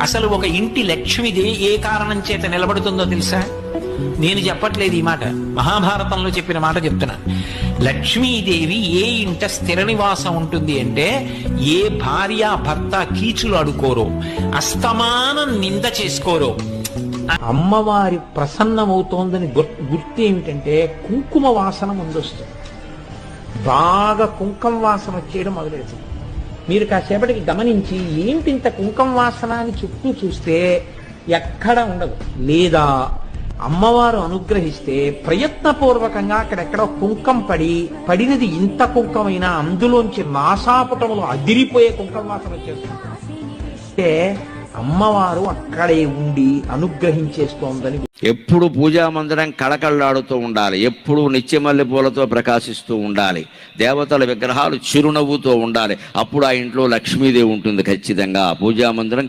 అసలు ఒక ఇంటి లక్ష్మిది ఏ కారణం చేత నిలబడుతుందో తెలుసా? నేను చెప్పట్లేదు ఈ మాట, మహాభారతంలో చెప్పిన మాట చెప్తున్నా. లక్ష్మీదేవి ఏ ఇంట స్థిర నివాసం ఉంటుంది అంటే, ఏ భార్య భర్త కీచులు అడుకోరో, అస్తమానం నింద చేసుకోరో, అమ్మవారి ప్రసన్నమవుతోందని గుర్తు ఏమిటంటే కుంకుమ వాసన ముందొస్తుంది. బాగా కుంకుమ వాసన వచ్చేయడం మొదలెడుతుంది. మీరు కాసేపటికి గమనించి ఏంటింత కుంకుమ వాసన అని చుట్టూ చూస్తే ఎక్కడ ఉండదు. లేదా అమ్మవారు అనుగ్రహిస్తే ప్రయత్నపూర్వకంగా అక్కడెక్కడో కుంకం పడినది ఇంత కుంకమైనా అందులోంచి నాసాపుటములు అదిరిపోయే కుంకం వాసన వచ్చేస్తుంది. అంటే అమ్మవారు అక్కడే ఉండి అనుగ్రహించేస్తోందని. ఎప్పుడు పూజా మందిరం కళకళలాడుతూ ఉండాలి, ఎప్పుడు నిత్యమల్లి పూలతో ప్రకాశిస్తూ ఉండాలి, దేవతల విగ్రహాలు చిరునవ్వుతో ఉండాలి. అప్పుడు ఆ ఇంట్లో లక్ష్మీదేవి ఉంటుంది ఖచ్చితంగా. పూజా మందిరం